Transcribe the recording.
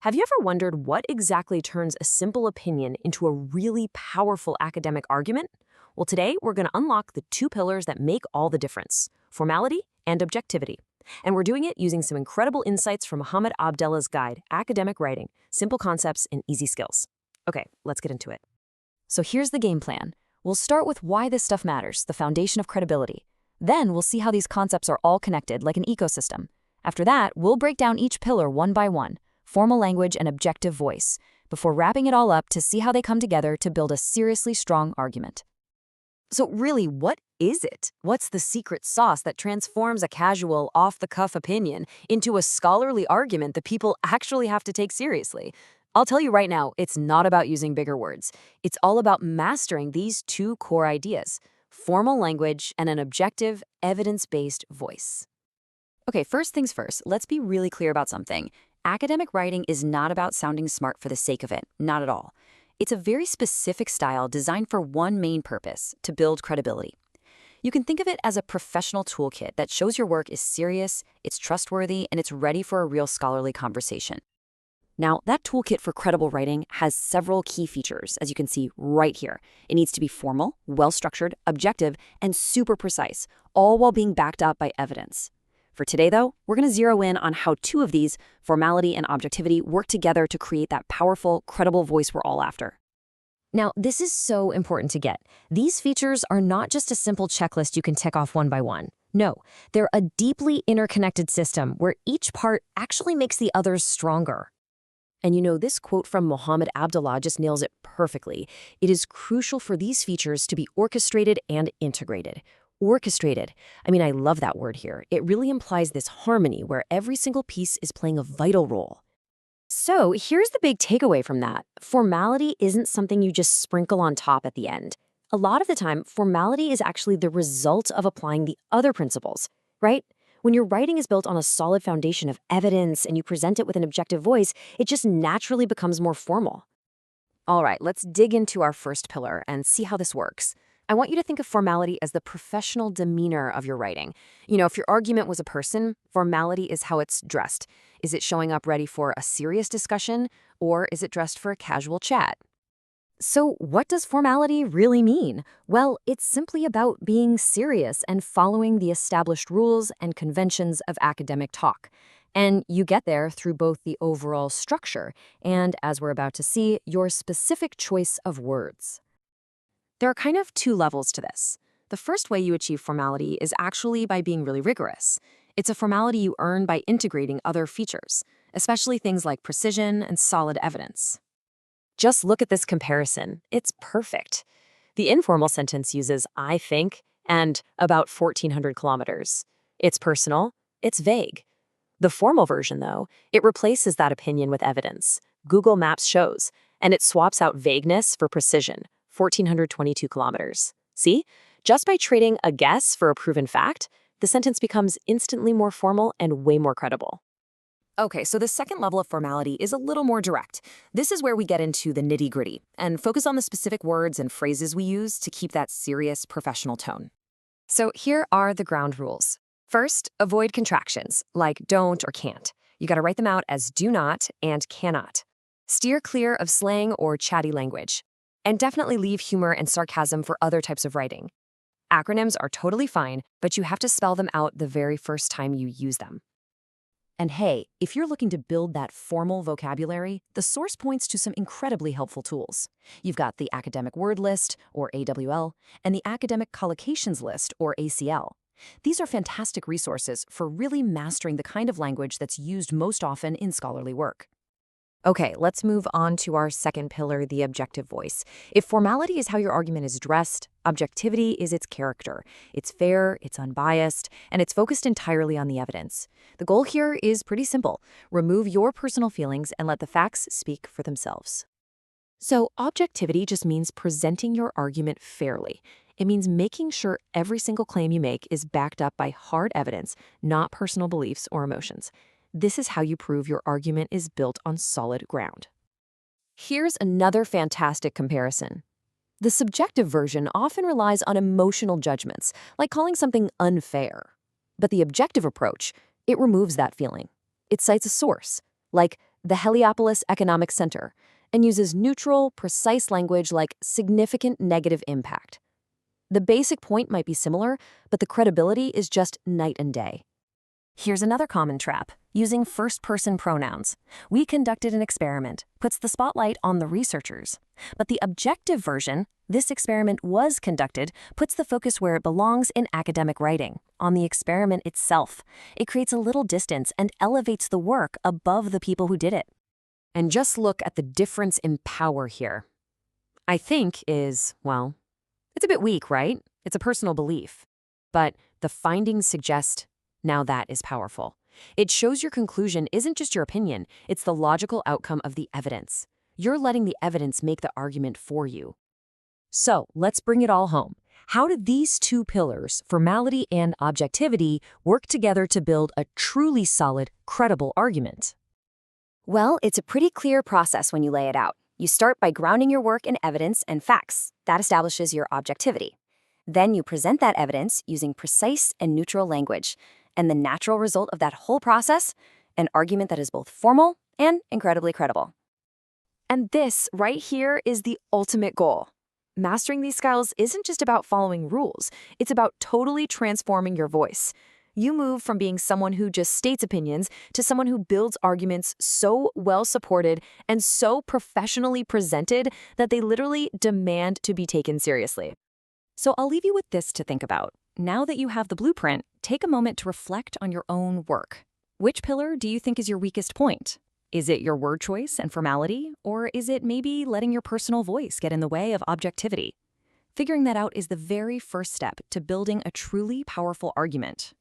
Have you ever wondered what exactly turns a simple opinion into a really powerful academic argument? Well, today we're going to unlock the two pillars that make all the difference: formality and objectivity. And we're doing it using some incredible insights from Mohammed AbdEllah's guide, Academic Writing, Simple Concepts and Easy Skills. Okay, let's get into it. So here's the game plan. We'll start with why this stuff matters, the foundation of credibility. Then we'll see how these concepts are all connected like an ecosystem. After that, we'll break down each pillar one by one: formal language and objective voice, before wrapping it all up to see how they come together to build a seriously strong argument. So really, what is it? What's the secret sauce that transforms a casual, off-the-cuff opinion into a scholarly argument that people actually have to take seriously? I'll tell you right now, it's not about using bigger words. It's all about mastering these two core ideas: formal language and an objective, evidence-based voice. Okay, first things first, let's be really clear about something. Academic writing is not about sounding smart for the sake of it, not at all. It's a very specific style designed for one main purpose: to build credibility. You can think of it as a professional toolkit that shows your work is serious, it's trustworthy, and it's ready for a real scholarly conversation. Now, that toolkit for credible writing has several key features, as you can see right here. It needs to be formal, well-structured, objective, and super precise, all while being backed up by evidence. For today, though, we're going to zero in on how two of these, formality and objectivity, work together to create that powerful, credible voice we're all after. Now, this is so important to get. These features are not just a simple checklist you can tick off one by one. No, they're a deeply interconnected system where each part actually makes the others stronger. And you know, this quote from Mohammed AbdEllah just nails it perfectly. It is crucial for these features to be orchestrated and integrated. Orchestrated. I mean, I love that word here. It really implies this harmony where every single piece is playing a vital role. So here's the big takeaway from that. Formality isn't something you just sprinkle on top at the end. A lot of the time, formality is actually the result of applying the other principles, right? When your writing is built on a solid foundation of evidence and you present it with an objective voice, it just naturally becomes more formal. All right, let's dig into our first pillar and see how this works. I want you to think of formality as the professional demeanor of your writing. You know, if your argument was a person, formality is how it's dressed. Is it showing up ready for a serious discussion, or is it dressed for a casual chat? So what does formality really mean? Well, it's simply about being serious and following the established rules and conventions of academic talk. And you get there through both the overall structure and, as we're about to see, your specific choice of words. There are kind of two levels to this. The first way you achieve formality is actually by being really rigorous. It's a formality you earn by integrating other features, especially things like precision and solid evidence. Just look at this comparison. It's perfect. The informal sentence uses "I think" and "about 1,400 kilometers." It's personal, it's vague. The formal version, though, it replaces that opinion with evidence. Google Maps shows, and it swaps out vagueness for precision. 1,422 kilometers. See? Just by trading a guess for a proven fact, the sentence becomes instantly more formal and way more credible. Okay, so the second level of formality is a little more direct. This is where we get into the nitty-gritty and focus on the specific words and phrases we use to keep that serious professional tone. So here are the ground rules. First, avoid contractions, like don't or can't. You gotta write them out as do not and cannot. Steer clear of slang or chatty language. And definitely leave humor and sarcasm for other types of writing. Acronyms are totally fine, but you have to spell them out the very first time you use them. And hey, if you're looking to build that formal vocabulary, the source points to some incredibly helpful tools. You've got the Academic Word List, or AWL, and the Academic Collocations List, or ACL. These are fantastic resources for really mastering the kind of language that's used most often in scholarly work. Okay, let's move on to our second pillar, the objective voice. If formality is how your argument is dressed, objectivity is its character. It's fair, it's unbiased, and it's focused entirely on the evidence. The goal here is pretty simple. Remove your personal feelings and let the facts speak for themselves. So, objectivity just means presenting your argument fairly. It means making sure every single claim you make is backed up by hard evidence, not personal beliefs or emotions. This is how you prove your argument is built on solid ground. Here's another fantastic comparison. The subjective version often relies on emotional judgments, like calling something unfair. But the objective approach, it removes that feeling. It cites a source, like the Heliopolis Economic Center, and uses neutral, precise language like significant negative impact. The basic point might be similar, but the credibility is just night and day. Here's another common trap, using first-person pronouns. We conducted an experiment, puts the spotlight on the researchers. But the objective version, this experiment was conducted, puts the focus where it belongs in academic writing, on the experiment itself. It creates a little distance and elevates the work above the people who did it. And just look at the difference in power here. I think is, well, it's a bit weak, right? It's a personal belief. But the findings suggest now that is powerful. It shows your conclusion isn't just your opinion, it's the logical outcome of the evidence. You're letting the evidence make the argument for you. So let's bring it all home. How do these two pillars, formality and objectivity, work together to build a truly solid, credible argument? Well, it's a pretty clear process when you lay it out. You start by grounding your work in evidence and facts. That establishes your objectivity. Then you present that evidence using precise and neutral language. And the natural result of that whole process, an argument that is both formal and incredibly credible. And this right here is the ultimate goal. Mastering these skills isn't just about following rules. It's about totally transforming your voice. You move from being someone who just states opinions to someone who builds arguments so well supported and so professionally presented that they literally demand to be taken seriously. So I'll leave you with this to think about. Now that you have the blueprint, take a moment to reflect on your own work. Which pillar do you think is your weakest point? Is it your word choice and formality, or is it maybe letting your personal voice get in the way of objectivity? Figuring that out is the very first step to building a truly powerful argument.